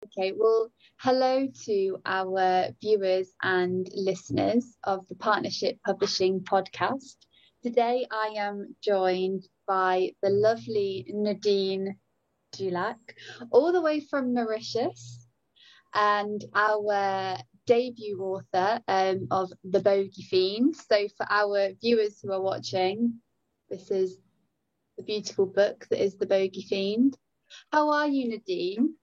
Okay, well, hello to our viewers and listeners of the Partnership Publishing podcast. Today I am joined by the lovely Nadine Dulac, all the way from Mauritius, and our debut author of The Bogey Fiend. So, for our viewers who are watching, this is the beautiful book that is The Bogey Fiend. How are you, Nadine?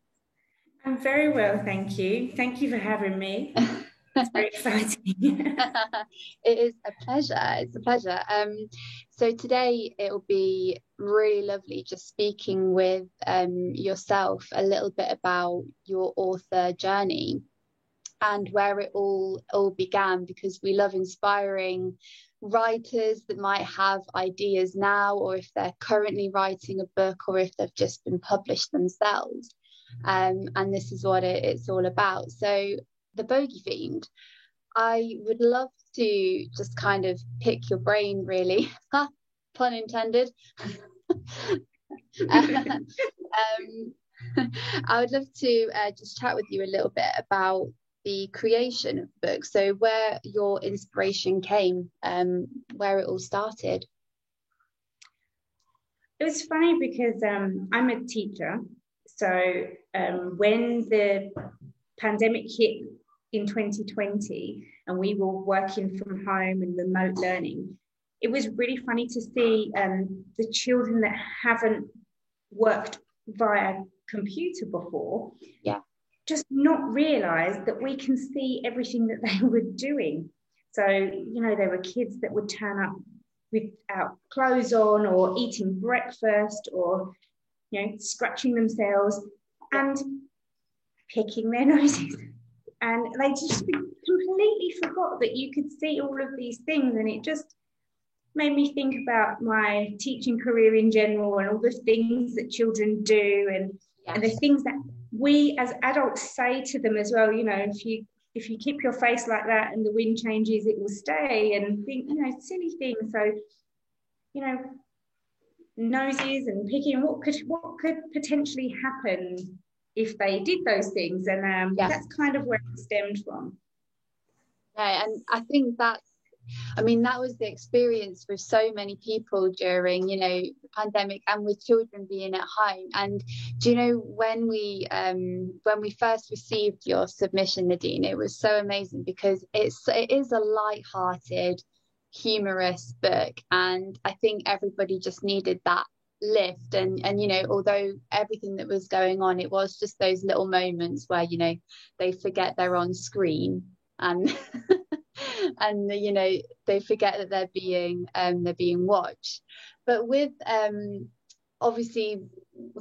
I'm very well, thank you. Thank you for having me. It's very exciting. It is a pleasure. It's a pleasure. So today it'll be really lovely just speaking with yourself a little bit about your author journey and where it all began, because we love inspiring writers that might have ideas now, or if they're currently writing a book, or if they've just been published themselves. And this is what it's all about. So, The Bogey Fiend, I would love to just kind of pick your brain, really. Pun intended. um, I would love to just chat with you a little bit about the creation of the book. So, where your inspiration came, where it all started. It was funny because I'm a teacher. So when the pandemic hit in 2020 and we were working from home and remote learning, it was really funny to see the children that haven't worked via computer before, just not realize that we can see everything that they were doing. So, there were kids that would turn up without clothes on, or eating breakfast, or, scratching themselves and picking their noses. And they just completely forgot that you could see all of these things. And it just made me think about my teaching career in general, and all the things that children do, and the things that we as adults say to them as well. If you keep your face like that and the wind changes, it will stay, and think, silly things. So, noses and picking, what could potentially happen if they did those things, and that's kind of where it stemmed from. Yeah, and I think that was the experience for so many people during, the pandemic, and with children being at home. And when we first received your submission, Nadine, it was so amazing, because it is a light-hearted, humorous book, and I think everybody just needed that lift. And although everything that was going on, it was just those little moments where they forget they're on screen, and and they forget that they're being watched. But with obviously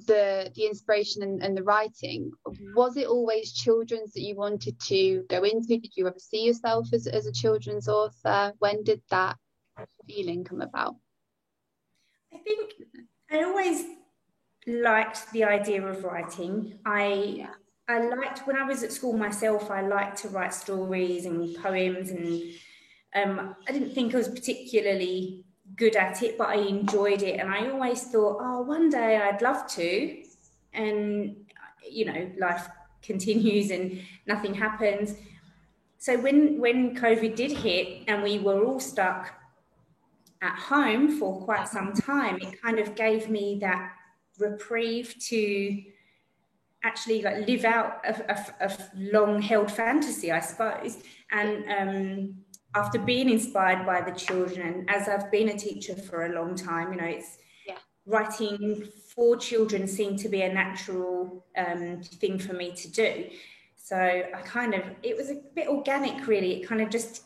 the inspiration and the writing, was it always children's that you wanted to go into? Did you ever see yourself as a children's author? When did that feeling come about? I think I always liked the idea of writing. I liked, when I was at school myself, I liked to write stories and poems, and I didn't think I was particularly good at it, but I enjoyed it. And I always thought, oh, one day I'd love to. And, life continues and nothing happens. So when COVID did hit and we were all stuck at home for quite some time, it kind of gave me that reprieve to actually live out a long-held fantasy, I suppose. And after being inspired by the children, and as I've been a teacher for a long time, writing for children seemed to be a natural thing for me to do. So it was a bit organic, really. It kind of just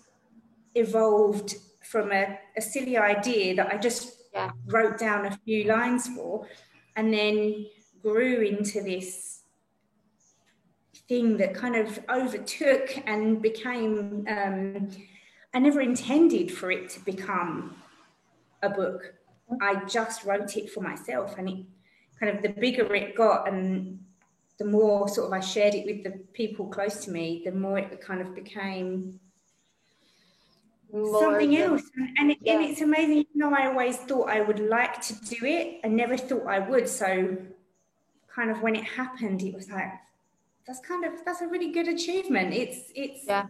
evolved from a silly idea that I just wrote down a few lines for, and then grew into this thing that kind of overtook and became, I never intended for it to become a book. I just wrote it for myself, and it kind of, the bigger it got and the more sort of I shared it with the people close to me, the more it kind of became something else. And it's amazing. I always thought I would like to do it. I never thought I would. So kind of when it happened, it was like, that's a really good achievement. Yeah.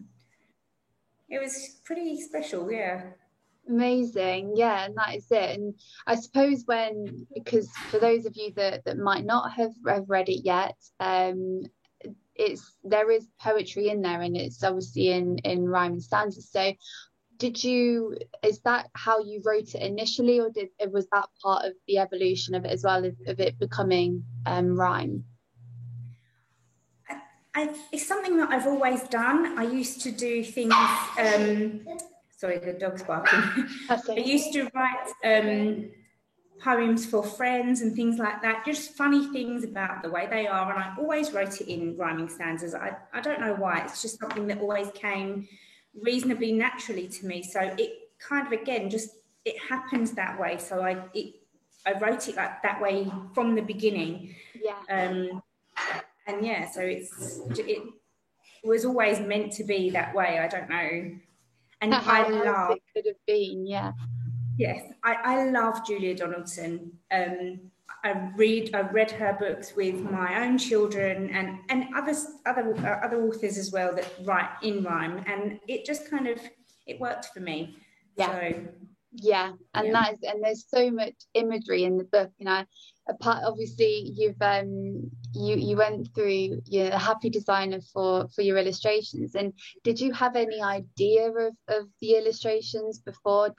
It was pretty special, yeah. Amazing. Yeah, and that is it. And I suppose because for those of you that might not have read it yet, there is poetry in there, and it's obviously in rhyme and stanzas. So is that how you wrote it initially, or was that part of the evolution of it as well, of it becoming rhyme? It's something that I've always done. I used to do things, sorry, the dog's barking. Okay. I used to write poems for friends and things like that, just funny things about the way they are, and I always wrote it in rhyming stanzas. I don't know why, it's just something that always came reasonably naturally to me. So it kind of, again, just it happens that way. So I wrote it like that way from the beginning. Yeah. And yeah, so it was always meant to be that way. I don't know. And How I love else it could have been, yeah. Yes, I love Julia Donaldson. I read her books with my own children and other authors as well that write in rhyme, and it just kind of it worked for me. Yeah. So yeah, and yeah. There's so much imagery in the book, and obviously you've you went through a happy designer for your illustrations. And did you have any idea of the illustrations before?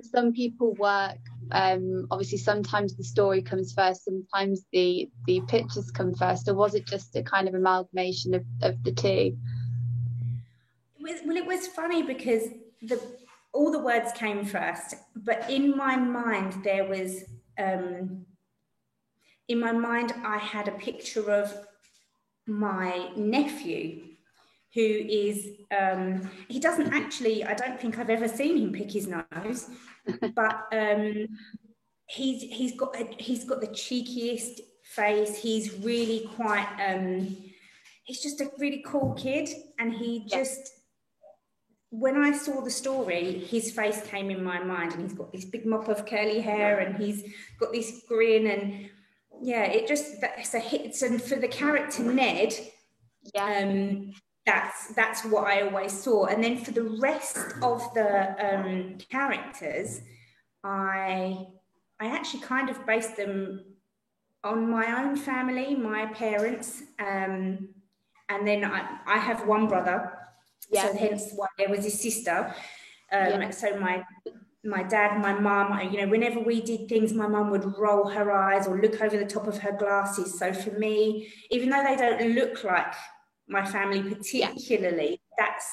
Some people work, obviously sometimes the story comes first, sometimes the pictures come first, or was it just a kind of amalgamation of the two? It was funny because all the words came first, but in my mind there was in my mind I had a picture of my nephew, who is he doesn't actually, I don't think I've ever seen him pick his nose, but he's got the cheekiest face. He's really quite he's just a really cool kid, and he just, when I saw the story, his face came in my mind, and he's got this big mop of curly hair, and he's got this grin, and yeah, it just, that's a hit. And for the character Ned, that's what I always saw. And then for the rest of the characters, I actually kind of based them on my own family, my parents, and then I have one brother, so hence why there was a sister. So my dad, my mum, whenever we did things, my mum would roll her eyes or look over the top of her glasses. So for me, even though they don't look like my family particularly, that's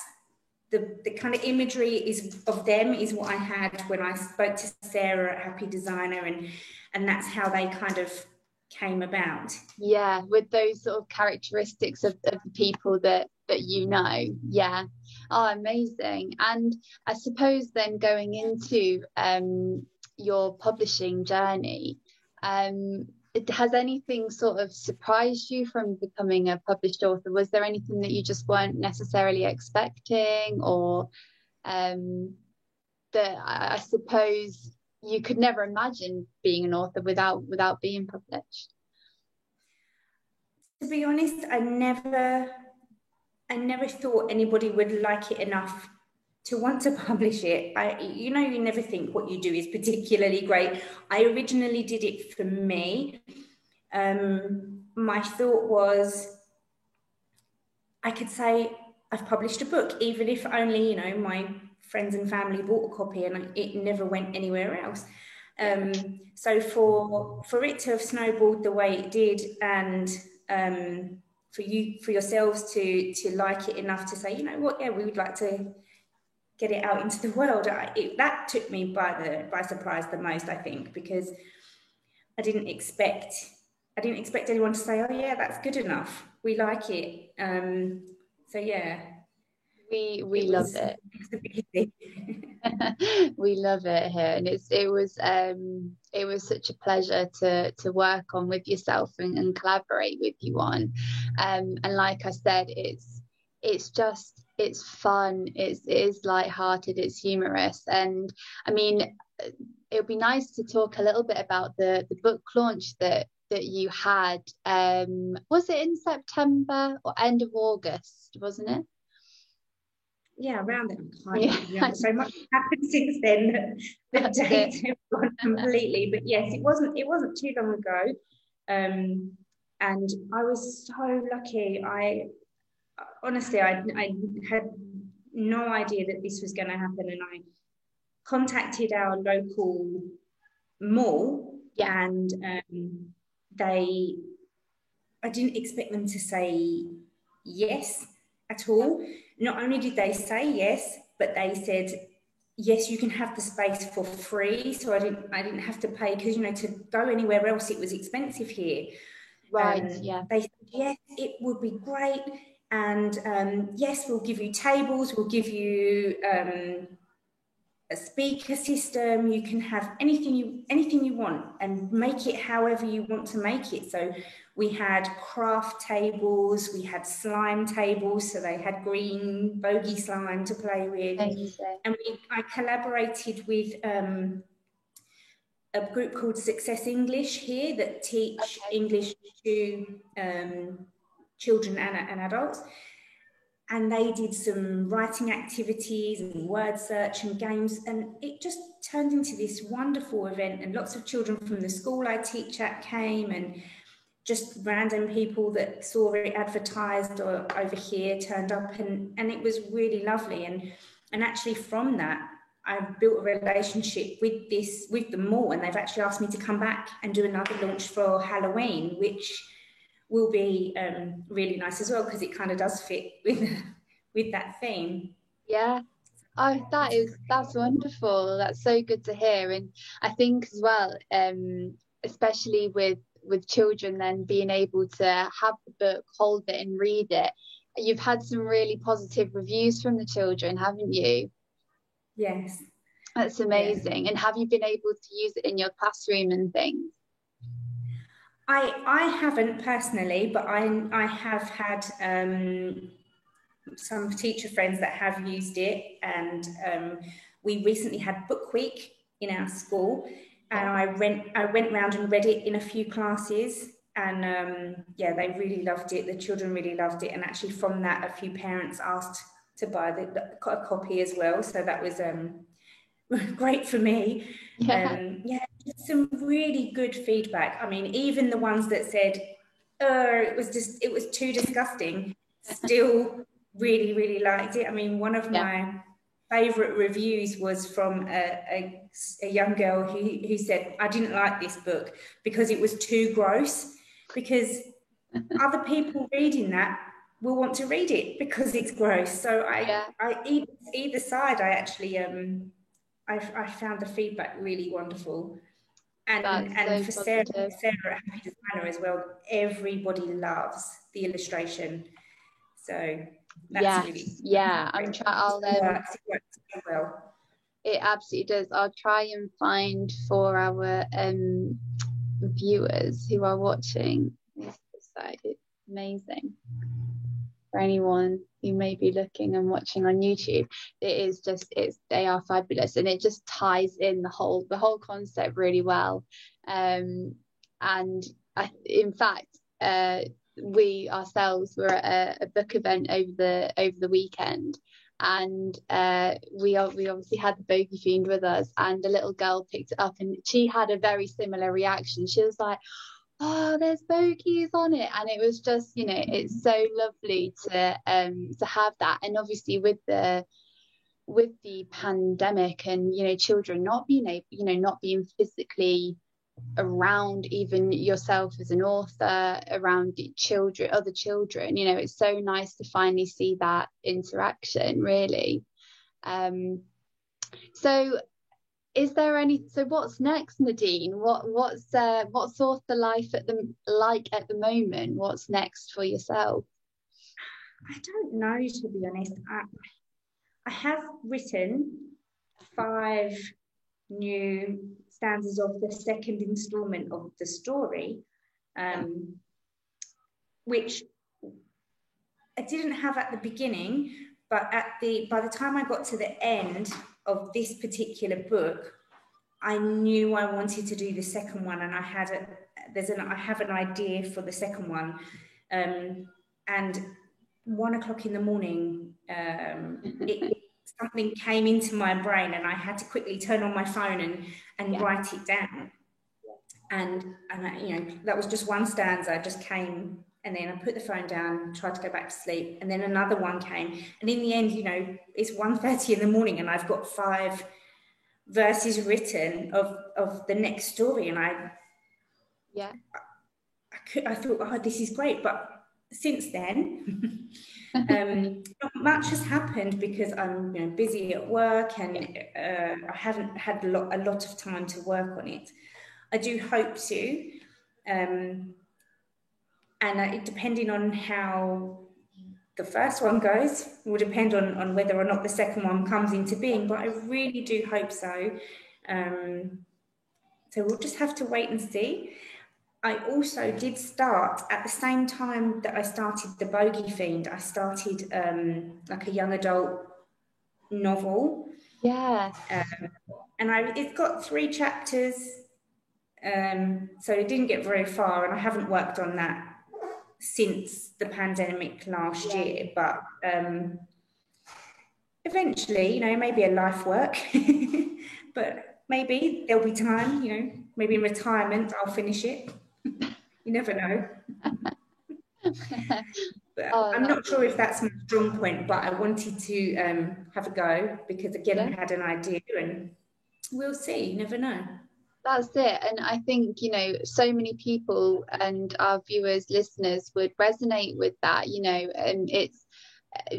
the kind of imagery of them is what I had when I spoke to Sarah at Happy Designer, and that's how they kind of came about. Yeah, with those sort of characteristics of the people that yeah. Oh, amazing. And I suppose then going into your publishing journey, has anything sort of surprised you from becoming a published author? Was there anything that you just weren't necessarily expecting, or that I suppose you could never imagine being an author without being published? To be honest, I never thought anybody would like it enough to want to publish it. You never think what you do is particularly great. I originally did it for me. My thought was, I could say I've published a book, even if only, my friends and family bought a copy and it never went anywhere else. So for it to have snowballed the way it did, and for yourselves to like it enough to say, we would like to get it out into the world, that took me by surprise the most, I think, because I didn't expect anyone to say, oh yeah, that's good enough, we like it. So yeah, we love it. We love it here, and it was such a pleasure to work on with yourself and collaborate with you on. And like I said, it's fun, it is light-hearted, it's humorous. And I mean, it would be nice to talk a little bit about the book launch that that you had, was it in September or end of August, wasn't it? Yeah, around that time. So much happened since then that the dates have gone completely. But yes, it wasn't too long ago. And I was so lucky. I honestly I had no idea that this was going to happen, and I contacted our local mall, and I didn't expect them to say yes at all. Not only did they say yes, but they said, yes, you can have the space for free. So I didn't have to pay, because, you know, to go anywhere else, it was expensive here. Right, They said, yes, it would be great. And yes, we'll give you tables, we'll give you a speaker system. You can have anything you want, and make it however you want to make it. So we had craft tables, we had slime tables, so they had green bogey slime to play with. Amazing. And I collaborated with a group called Success English here that teach English to children and adults. And they did some writing activities and word search and games, and it just turned into this wonderful event. And lots of children from the school I teach at came, and just random people that saw it advertised or over here turned up, and it was really lovely. And actually from that, I've built a relationship with the mall, and they've actually asked me to come back and do another launch for Halloween, which will be really nice as well, because it kind of does fit with that theme. Yeah. Oh, that's wonderful. That's so good to hear. And I think as well, especially with children, then being able to have the book, hold it and read it. You've had some really positive reviews from the children, haven't you? Yes. That's amazing. Yeah. And have you been able to use it in your classroom and things? I haven't personally, but I have had some teacher friends that have used it, and we recently had Book Week in our school, and I went round and read it in a few classes, and yeah, they really loved it. The children really loved it, and actually from that, a few parents asked to buy a copy as well. So that was great for me. Yeah, some really good feedback. I mean, even the ones that said, it was too disgusting, still really, really liked it. I mean, one of my favorite reviews was from a young girl who said, I didn't like this book because it was too gross, because other people reading that will want to read it because it's gross. So either side, I actually I found the feedback really wonderful. And so for Sarah at Happy Designer as well, everybody loves the illustration. So that's it absolutely does. I'll try and find for our viewers who are watching this site. It's amazing. For anyone who may be looking and watching on YouTube, they are fabulous, and it just ties in the whole concept really well. And in fact, we ourselves were at a book event over the weekend, and we obviously had the Bogey Fiend with us, and a little girl picked it up, and she had a very similar reaction. She was like, oh, there's bogies on it, and it was just, you know, it's so lovely to have that. And obviously with the pandemic, and you know, children not being able, you know, not being physically around, even yourself as an author, around other children, you know, it's so nice to finally see that interaction, really. So what's next, Nadine? What's author life at the moment? What's next for yourself? I don't know, to be honest. I have written 5 new stanzas of the second installment of the story, which I didn't have at the beginning, but by the time I got to the end of this particular book, I knew I wanted to do the second one, and I had I have an idea for the second one, and 1 o'clock in the morning, something came into my brain, and I had to quickly turn on my phone and write it down. And that was just one stanza, just came, and then I put the phone down, tried to go back to sleep, and then another one came, and in the end, it's 1:30 in the morning, and I've got 5 verses written of the next story, and I thought, oh, this is great. But since then, not much has happened because I'm busy at work, and I haven't had a lot of time to work on it. I do hope to, and depending on how the first one goes will depend on whether or not the second one comes into being, but I really do hope so. So we'll just have to wait and see. I also did start at the same time that I started The Bogey Fiend. I started like a young adult novel. Yeah. And it's got 3 chapters. So it didn't get very far, and I haven't worked on that since the pandemic last year, but eventually, maybe a life work, but maybe there'll be time, maybe in retirement I'll finish it. You never know. But I'm not sure if that's my strong point, but I wanted to have a go because, again, I had an idea, and we'll see. You never know. That's it. And I think, so many people and our viewers, listeners would resonate with that, and it's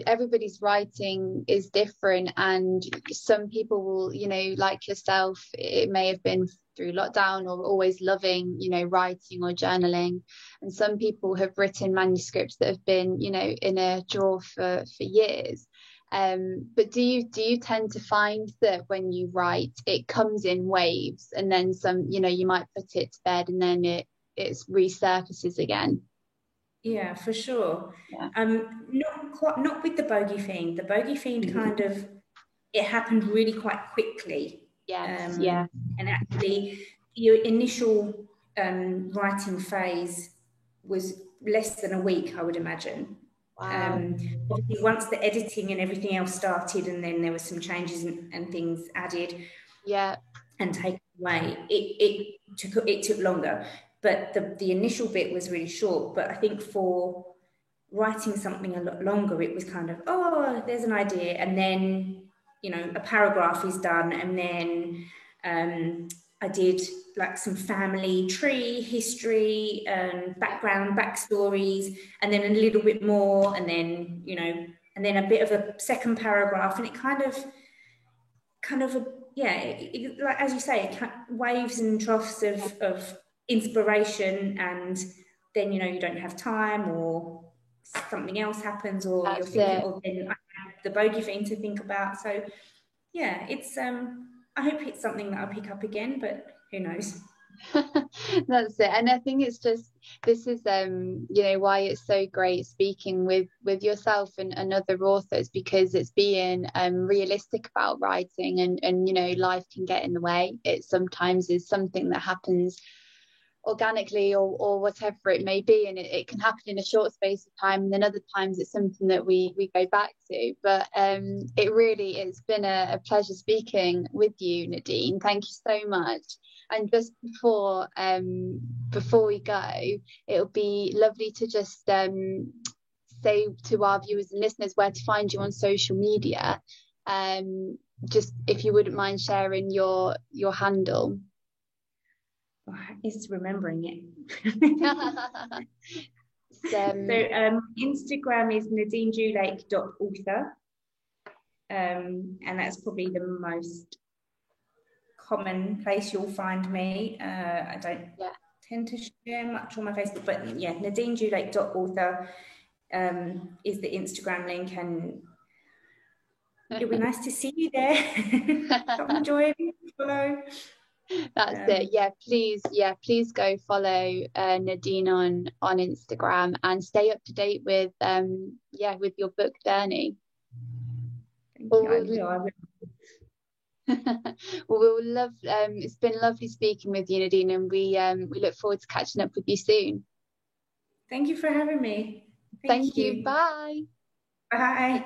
everybody's writing is different, and some people will, like yourself, it may have been through lockdown or always loving, writing or journaling. And some people have written manuscripts that have been, in a drawer for years. But do you tend to find that when you write, it comes in waves, and then some, you might put it to bed, and then it resurfaces again? Yeah, for sure. Not with The Bogey Fiend. The Bogey Fiend kind of, it happened really quite quickly. Yes. And actually, your initial writing phase was less than a week, I would imagine. Wow. Obviously, once the editing and everything else started, and then there were some changes and things added, and taken away, it took longer. But the initial bit was really short. But I think for writing something a lot longer, it was kind of, oh, there's an idea, and then a paragraph is done, and then I did like some family tree history and backstories, and then a little bit more, and then and then a bit of a second paragraph, and it kind of like, as you say, waves and troughs of inspiration, and then you don't have time, or something else happens, or you're thinking, oh, then I have The Bogey Fiend to think about. So yeah, it's I hope it's something that I'll pick up again, but who knows. That's it. And I think it's just, this is why it's so great speaking with yourself and other authors, because it's being realistic about writing, and life can get in the way. It sometimes is something that happens organically or whatever it may be, and it can happen in a short space of time, and then other times it's something that we go back to. But it's been a pleasure speaking with you, Nadine. Thank you so much. And just before we go, it'll be lovely to just say to our viewers and listeners where to find you on social media. Just if you wouldn't mind sharing your handle. It's remembering it. So Instagram is nadinejulake.author, and that's probably the most common place you'll find me. I don't tend to share much on my Facebook, but nadinejulake.author is the Instagram link, and it'll be nice to see you there. Come join, follow. That's it. Please go follow Nadine on Instagram, and stay up to date with your book journey. I will. Well, we'll love. It's been lovely speaking with you, Nadine, and we look forward to catching up with you soon. Thank you for having me. Thank you. Bye. Bye.